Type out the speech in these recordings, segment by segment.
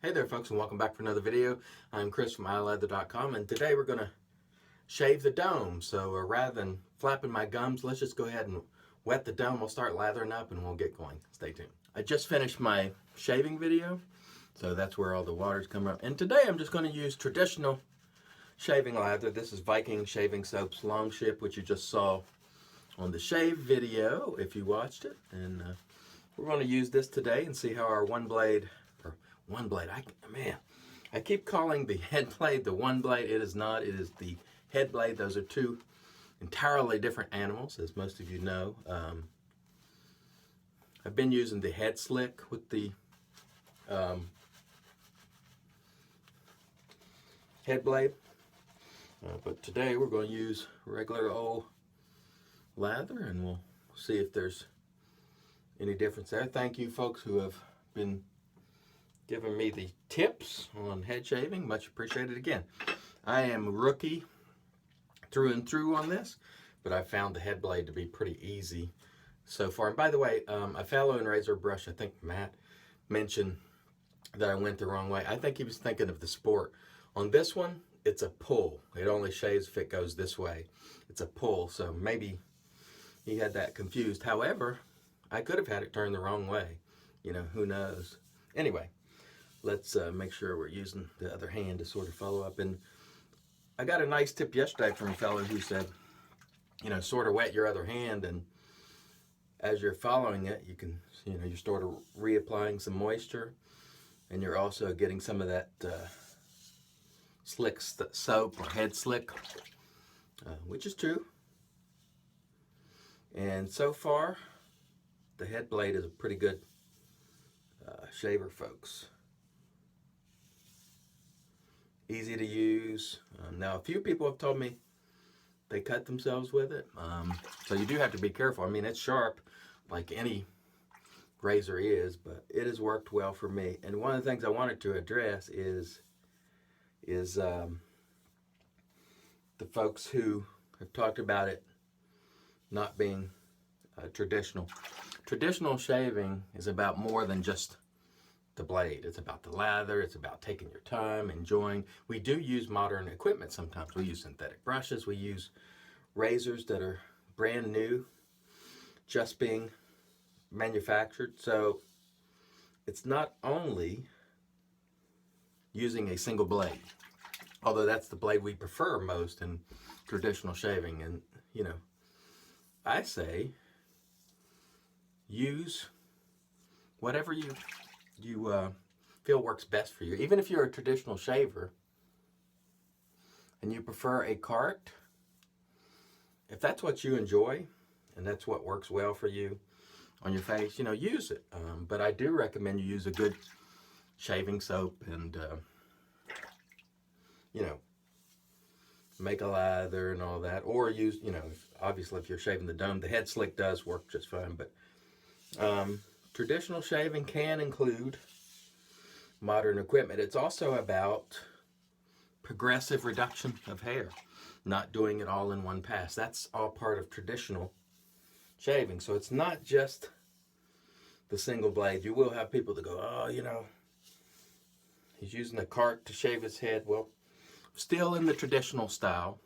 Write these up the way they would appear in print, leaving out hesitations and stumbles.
Hey there folks, and welcome back for another video. I'm Chris from iLeather.com, and today we're going to shave the dome. So rather than flapping my gums, let's just go ahead and wet the dome. We'll start lathering up and we'll get going. Stay tuned. I just finished my shaving video, so that's where all the water's coming up. And today I'm just going to use traditional shaving lather. This is Viking Shaving Soap's Longsword, which you just saw on the shave video if you watched it. And we're going to use this today and see how our one blade, I keep calling the Headblade the one blade. It is not. It is the Headblade. Those are two entirely different animals, as most of you know. I've been using the head slick with the Headblade, but today we're going to use regular old lather, and we'll see if there's any difference there. Thank you folks who have been giving me the tips on head shaving. Much appreciated. Again, I am a rookie through and through on this, but I found the Headblade to be pretty easy so far. And by the way, a fellow in RzR brush, I think Matt, mentioned that I went the wrong way. I think he was thinking of the sport. On this one, it's a pull. It only shaves if it goes this way. It's a pull, so maybe he had that confused. However, I could have had it turned the wrong way. You know, who knows? Anyway, let's make sure we're using the other hand to sort of follow up. And I got a nice tip yesterday from a fellow who said, you know, sort of wet your other hand, and as you're following it, you can, you know, you're sort of reapplying some moisture, and you're also getting some of that slick soap or head slick, which is true. And so far, the Headblade is a pretty good shaver, folks. Easy to use. Now, a few people have told me they cut themselves with it, so you do have to be careful. I mean, it's sharp like any razor is, but it has worked well for me. And one of the things I wanted to address is the folks who have talked about it not being traditional. Traditional shaving is about more than just the blade. It's about the lather. It's about taking your time, enjoying. We do use modern equipment sometimes. We use synthetic brushes. We use razors that are brand new, just being manufactured. So it's not only using a single blade, although that's the blade we prefer most in traditional shaving. And, you know, I say use whatever you feel works best for you. Even if you're a traditional shaver and you prefer a cart, if that's what you enjoy and that's what works well for you on your face, you know, use it. But I do recommend you use a good shaving soap and, you know, make a lather and all that. Or use, you know, obviously if you're shaving the dome, the head slick does work just fine. But traditional shaving can include modern equipment. It's also about progressive reduction of hair, not doing it all in one pass. That's all part of traditional shaving. So it's not just the single blade. You will have people that go, oh, you know, he's using a cart to shave his head. Well, still in the traditional style.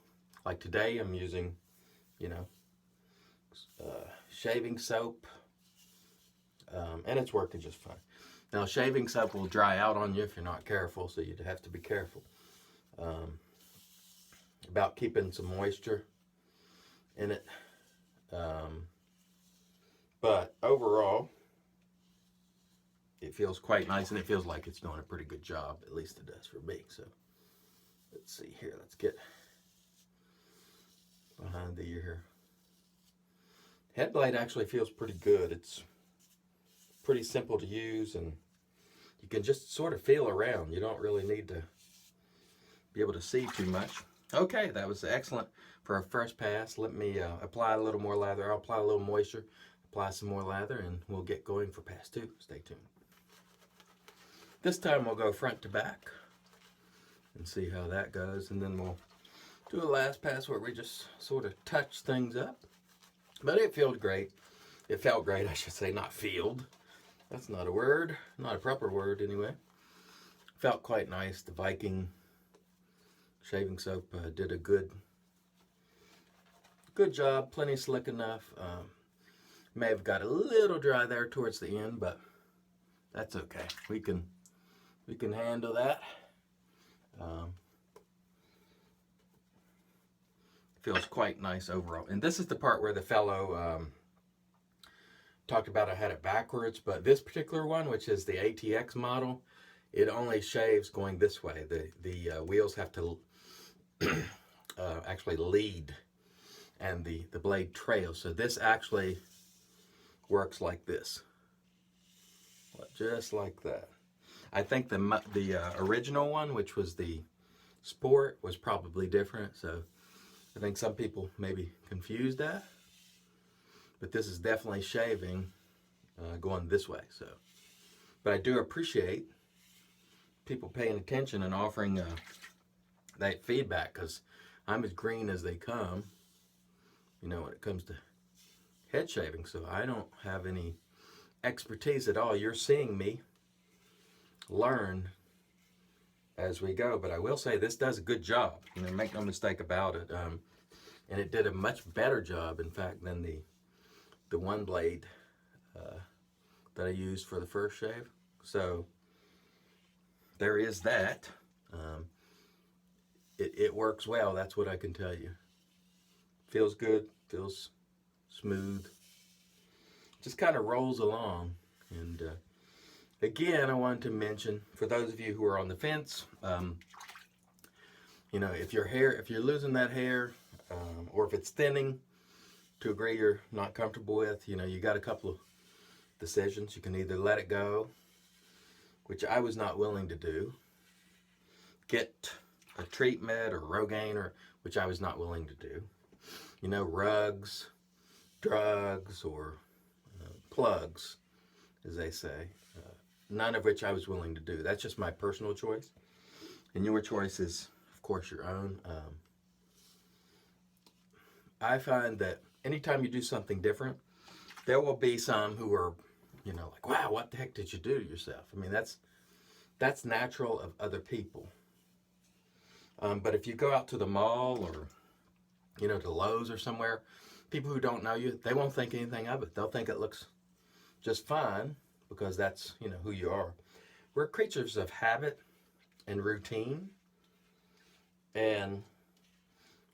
Like today I'm using, you know, shaving soap, and it's working just fine. Now, shaving soap will dry out on you if you're not careful, so you'd have to be careful about keeping some moisture in it. But overall, it feels quite nice, and it feels like it's doing a pretty good job. At least it does for me. So let's see here. Let's get behind the ear here. Headblade actually feels pretty good. It's pretty simple to use, and you can just sort of feel around. You don't really need to be able to see too much. Okay, that was excellent for our first pass. Let me apply a little more lather. I'll apply a little moisture, apply some more lather, and we'll get going for pass 2. Stay tuned. This time we'll go front to back and see how that goes, and then we'll do a last pass where we just sort of touch things up. But it felt great. It felt great, I should say, not feel. That's not a word, not a proper word anyway. Felt quite nice. The Viking shaving soap did a good job. Plenty slick enough. May have got a little dry there towards the end, but that's okay. We can handle that. Feels quite nice overall. And this is the part where the fellow talked about I had it backwards, but this particular one, which is the ATX model, it only shaves going this way. The wheels have to actually lead, and the blade trails. So this actually works like this, just like that. I think the original one, which was the Sport, was probably different. So I think some people maybe confused that, but this is definitely shaving going this way. So, but I do appreciate people paying attention and offering that feedback, because I'm as green as they come, you know, when it comes to head shaving. So I don't have any expertise at all. You're seeing me learn as we go, but I will say this does a good job. You know, make no mistake about it. And it did a much better job, in fact, than the one blade that I used for the first shave. So there is that. It works well, that's what I can tell you. Feels good, feels smooth. Just kind of rolls along. And again, I wanted to mention, for those of you who are on the fence, you know, if you're losing that hair, or if it's thinning to a degree you're not comfortable with, you know, you got a couple of decisions. You can either let it go, which I was not willing to do, get a treatment or Rogaine, or which I was not willing to do, you know, rugs, drugs, or plugs, as they say, none of which I was willing to do. That's just my personal choice, and your choice is, of course, your own. I find that anytime you do something different, there will be some who are, you know, like, wow, what the heck did you do to yourself? I mean, that's natural of other people. But if you go out to the mall, or, you know, to Lowe's or somewhere, people who don't know you, they won't think anything of it. They'll think it looks just fine, because that's, you know, who you are. We're creatures of habit and routine, and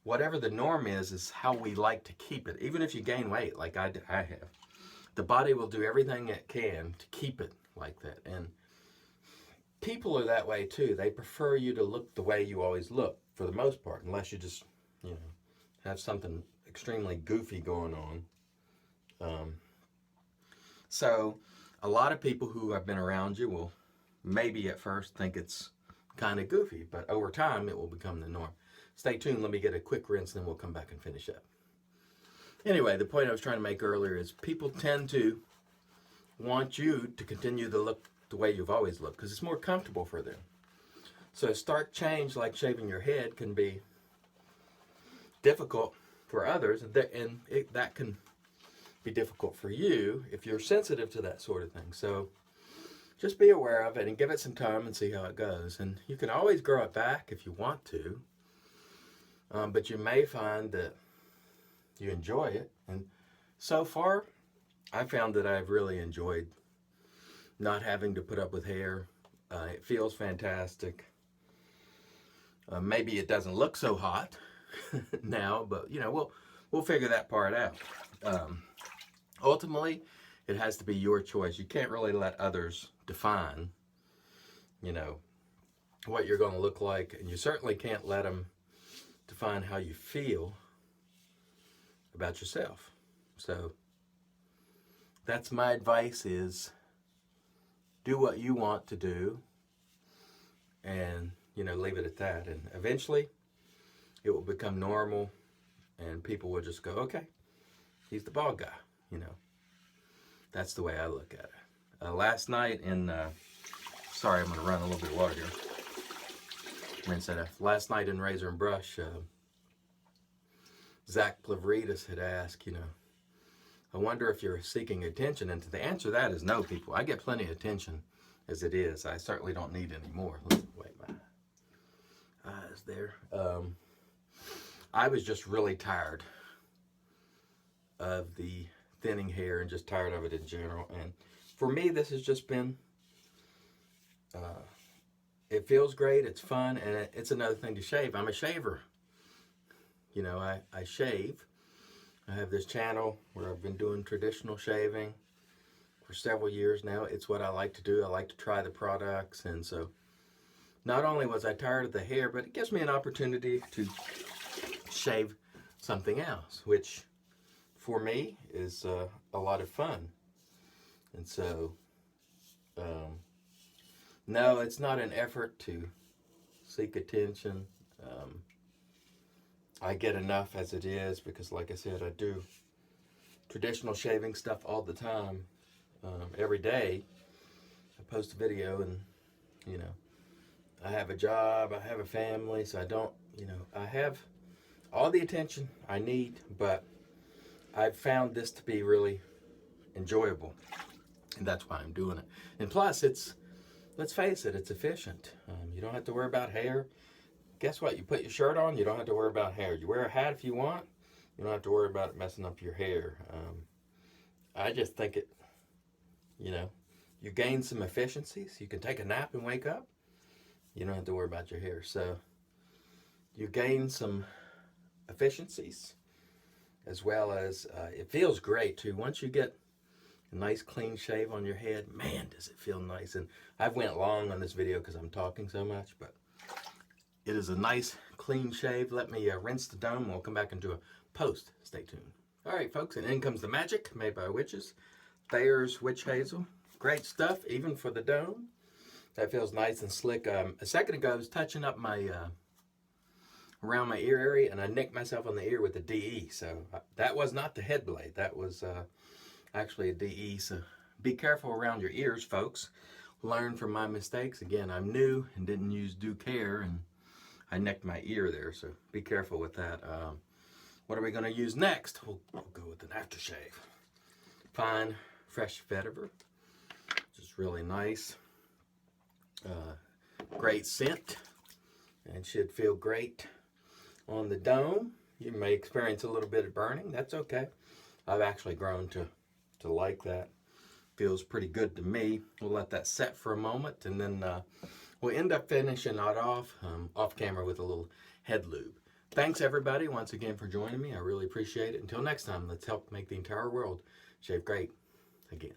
whatever the norm is how we like to keep it. Even if you gain weight, like I have, the body will do everything it can to keep it like that. And people are that way too. They prefer you to look the way you always look, for the most part, unless you just, you know, have something extremely goofy going on. So a lot of people who have been around you will maybe at first think it's kind of goofy, but over time it will become the norm. Stay tuned, let me get a quick rinse, and then we'll come back and finish up. Anyway, the point I was trying to make earlier is people tend to want you to continue to look the way you've always looked, because it's more comfortable for them. So a stark change like shaving your head can be difficult for others, and that can be difficult for you if you're sensitive to that sort of thing. So just be aware of it and give it some time and see how it goes. And you can always grow it back if you want to, but you may find that you enjoy it. And so far, I found that I've really enjoyed not having to put up with hair. It feels fantastic. Maybe it doesn't look so hot now, but you know, we'll figure that part out. Ultimately, it has to be your choice. You can't really let others define, you know, what you're going to look like, and you certainly can't let them define how you feel about yourself. So that's my advice, is do what you want to do, and, you know, leave it at that. And eventually it will become normal, and people will just go, okay, he's the bald guy, you know. That's the way I look at it. Last night in, sorry, I'm going to run a little bit of water here. Rinse that off. Last night in Razor and Brush, Zach Plavridis had asked, you know, I wonder if you're seeking attention. And the answer to that is no, people. I get plenty of attention as it is. I certainly don't need any more. Wait, my eyes there. I was just really tired of the thinning hair and just tired of it in general. And for me, this has just been, it feels great, it's fun, and it's another thing to shave. I'm a shaver. You know, I shave. I have this channel where I've been doing traditional shaving for several years now. It's what I like to do. I like to try the products, and so not only was I tired of the hair, but it gives me an opportunity to shave something else, which for me is a lot of fun. And so, no, it's not an effort to seek attention. I get enough as it is because, like I said, I do traditional shaving stuff all the time. Every day I post a video, and you know, I have a job, I have a family, so I don't, you know, I have all the attention I need, but I've found this to be really enjoyable, and that's why I'm doing it. And plus, it's, let's face it, it's efficient. You don't have to worry about hair. Guess what? You put your shirt on, you don't have to worry about hair. You wear a hat if you want, you don't have to worry about it messing up your hair. I just think it, you know, you gain some efficiencies. You can take a nap and wake up. You don't have to worry about your hair. So you gain some efficiencies, as well as it feels great too. Once you get a nice clean shave on your head, man, does it feel nice. And I've went long on this video because I'm talking so much, but it is a nice clean shave. Let me rinse the dome. We'll come back and do a post. Stay tuned. All right, folks, and in comes the magic made by witches. Thayers Witch Hazel. Great stuff, even for the dome. That feels nice and slick. A second ago, I was touching up my around my ear area, and I nicked myself on the ear with a DE. So that was not the Headblade. That was actually a DE. So be careful around your ears, folks. Learn from my mistakes. Again, I'm new and didn't use due care, and I necked my ear there. So be careful with that. What are we going to use next? We'll go with an aftershave. Fine, fresh vetiver. Just really nice. Great scent, and should feel great on the dome. You may experience a little bit of burning. That's okay. I've actually grown to like that. Feels pretty good to me. We'll let that set for a moment, and then we'll end up finishing it off camera with a little head lube. Thanks everybody once again for joining me. I really appreciate it. Until next time, let's help make the entire world shave great again.